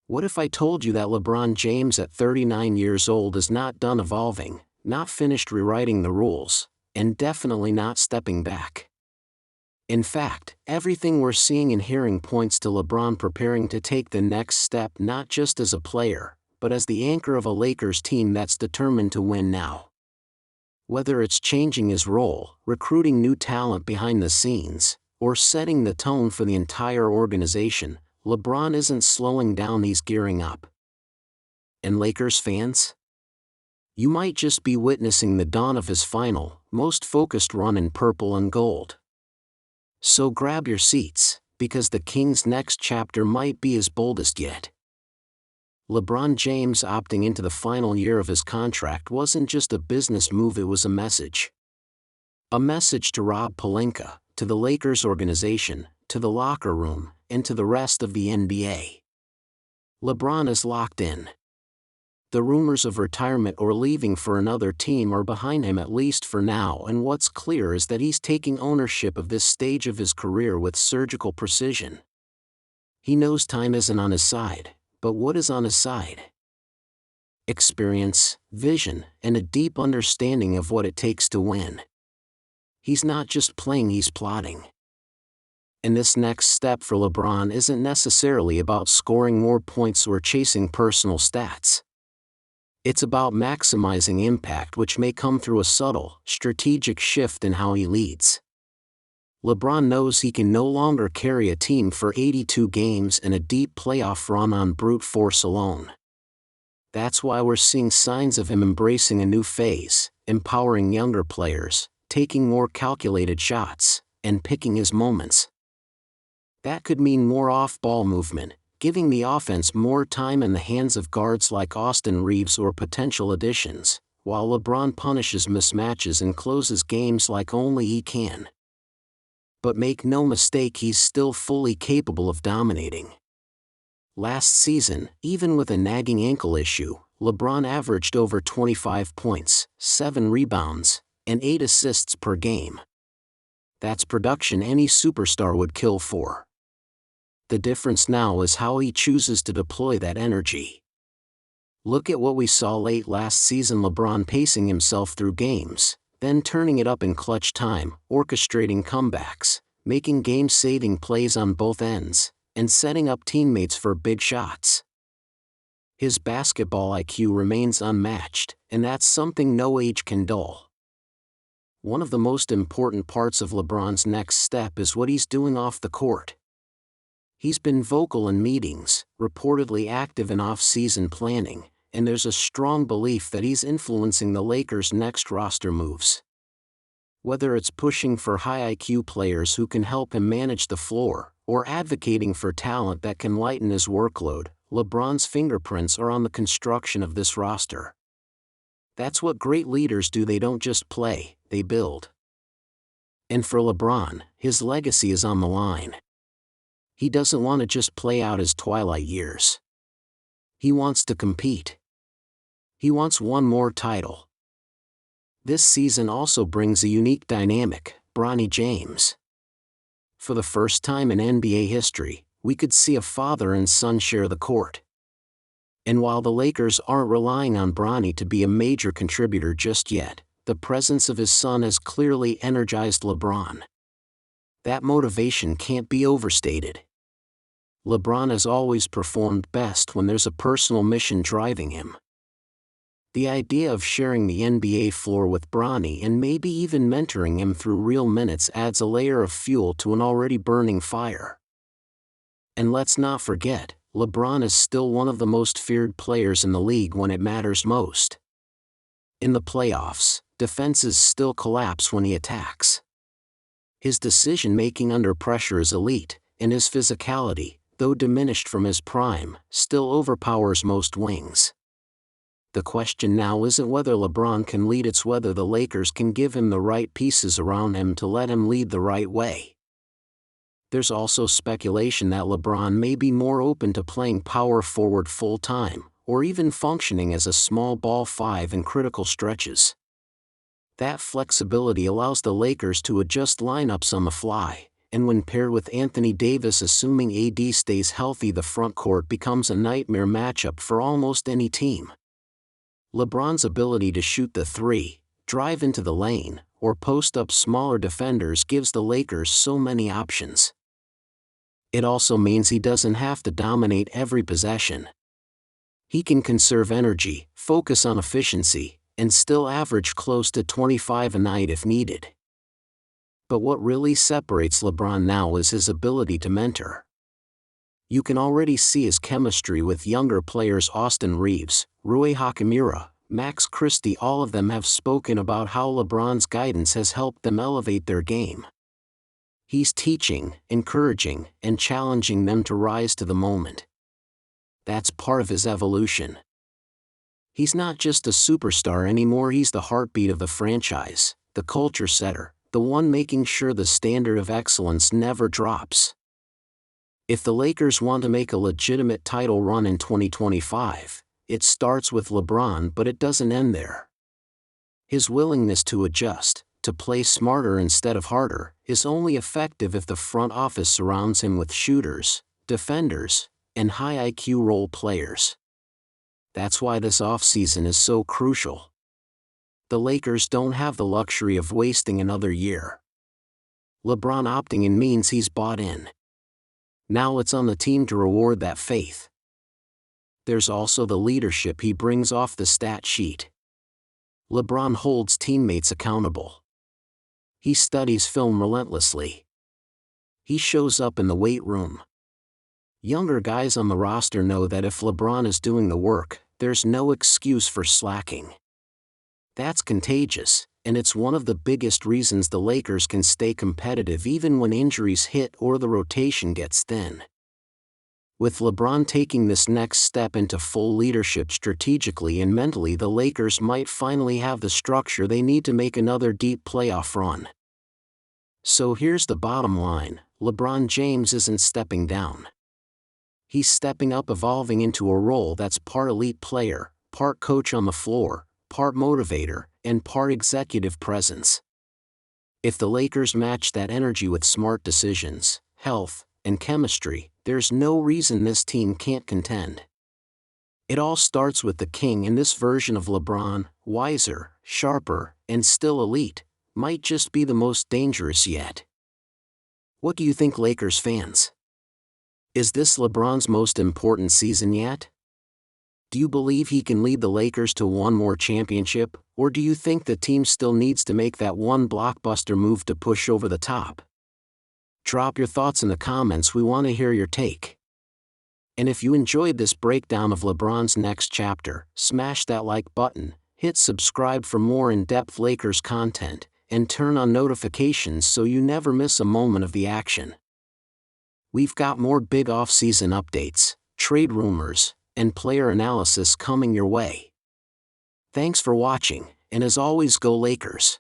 What if I told you that LeBron James at 39 years old is not done evolving, not finished rewriting the rules, and definitely not stepping back? In fact, everything we're seeing and hearing points to LeBron preparing to take the next step not just as a player, but as the anchor of a Lakers team that's determined to win now. Whether it's changing his role, recruiting new talent behind the scenes, or setting the tone for the entire organization, LeBron isn't slowing down, he's gearing up. And Lakers fans? You might just be witnessing the dawn of his final, most focused run in purple and gold. So grab your seats, because the Kings' next chapter might be his boldest yet. LeBron James opting into the final year of his contract wasn't just a business move, it was a message. A message to Rob Pelinka, to the Lakers organization, to the locker room, and to the rest of the NBA. LeBron is locked in. The rumors of retirement or leaving for another team are behind him, at least for now, and what's clear is that he's taking ownership of this stage of his career with surgical precision. He knows time isn't on his side, but what is on his side? Experience, vision, and a deep understanding of what it takes to win. He's not just playing, he's plotting. And this next step for LeBron isn't necessarily about scoring more points or chasing personal stats. It's about maximizing impact, which may come through a subtle, strategic shift in how he leads. LeBron knows he can no longer carry a team for 82 games and a deep playoff run on brute force alone. That's why we're seeing signs of him embracing a new phase, empowering younger players, taking more calculated shots, and picking his moments. That could mean more off-ball movement, giving the offense more time in the hands of guards like Austin Reeves or potential additions, while LeBron punishes mismatches and closes games like only he can. But make no mistake, he's still fully capable of dominating. Last season, even with a nagging ankle issue, LeBron averaged over 25 points, 7 rebounds, and 8 assists per game. That's production any superstar would kill for. The difference now is how he chooses to deploy that energy. Look at what we saw late last season: LeBron pacing himself through games, then turning it up in clutch time, orchestrating comebacks, making game-saving plays on both ends, and setting up teammates for big shots. His basketball IQ remains unmatched, and that's something no age can dull. One of the most important parts of LeBron's next step is what he's doing off the court. He's been vocal in meetings, reportedly active in off-season planning, and there's a strong belief that he's influencing the Lakers' next roster moves. Whether it's pushing for high IQ players who can help him manage the floor, or advocating for talent that can lighten his workload, LeBron's fingerprints are on the construction of this roster. That's what great leaders do. They don't just play, they build. And for LeBron, his legacy is on the line. He doesn't want to just play out his twilight years. He wants to compete. He wants one more title. This season also brings a unique dynamic: Bronny James. For the first time in NBA history, we could see a father and son share the court. And while the Lakers aren't relying on Bronny to be a major contributor just yet, the presence of his son has clearly energized LeBron. That motivation can't be overstated. LeBron has always performed best when there's a personal mission driving him. The idea of sharing the NBA floor with Bronny and maybe even mentoring him through real minutes adds a layer of fuel to an already burning fire. And let's not forget, LeBron is still one of the most feared players in the league when it matters most. In the playoffs, defenses still collapse when he attacks. His decision-making under pressure is elite, and his physicality, though diminished from his prime, still overpowers most wings. The question now isn't whether LeBron can lead, it's whether the Lakers can give him the right pieces around him to let him lead the right way. There's also speculation that LeBron may be more open to playing power forward full-time, or even functioning as a small ball 5 in critical stretches. That flexibility allows the Lakers to adjust lineups on the fly, and when paired with Anthony Davis, assuming AD stays healthy, the front court becomes a nightmare matchup for almost any team. LeBron's ability to shoot the three, drive into the lane, or post up smaller defenders gives the Lakers so many options. It also means he doesn't have to dominate every possession. He can conserve energy, focus on efficiency, and still average close to 25 a night if needed. But what really separates LeBron now is his ability to mentor. You can already see his chemistry with younger players. Austin Reeves, Rui Hachimura, Max Christie, all of them have spoken about how LeBron's guidance has helped them elevate their game. He's teaching, encouraging, and challenging them to rise to the moment. That's part of his evolution. He's not just a superstar anymore, he's the heartbeat of the franchise, the culture setter, the one making sure the standard of excellence never drops. If the Lakers want to make a legitimate title run in 2025, it starts with LeBron, but it doesn't end there. His willingness to adjust, to play smarter instead of harder, is only effective if the front office surrounds him with shooters, defenders, and high IQ role players. That's why this offseason is so crucial. The Lakers don't have the luxury of wasting another year. LeBron opting in means he's bought in. Now it's on the team to reward that faith. There's also the leadership he brings off the stat sheet. LeBron holds teammates accountable. He studies film relentlessly. He shows up in the weight room. Younger guys on the roster know that if LeBron is doing the work, there's no excuse for slacking. That's contagious, and it's one of the biggest reasons the Lakers can stay competitive even when injuries hit or the rotation gets thin. With LeBron taking this next step into full leadership strategically and mentally, the Lakers might finally have the structure they need to make another deep playoff run. So here's the bottom line: LeBron James isn't stepping down. He's stepping up, evolving into a role that's part elite player, part coach on the floor, part motivator, and part executive presence. If the Lakers match that energy with smart decisions, health, and chemistry, there's no reason this team can't contend. It all starts with the king, and this version of LeBron, wiser, sharper, and still elite, might just be the most dangerous yet. What do you think, Lakers fans? Is this LeBron's most important season yet? Do you believe he can lead the Lakers to one more championship, or do you think the team still needs to make that one blockbuster move to push over the top? Drop your thoughts in the comments, we want to hear your take. And if you enjoyed this breakdown of LeBron's next chapter, smash that like button, hit subscribe for more in-depth Lakers content, and turn on notifications so you never miss a moment of the action. We've got more big off-season updates, trade rumors, and player analysis coming your way. Thanks for watching, and as always, go Lakers!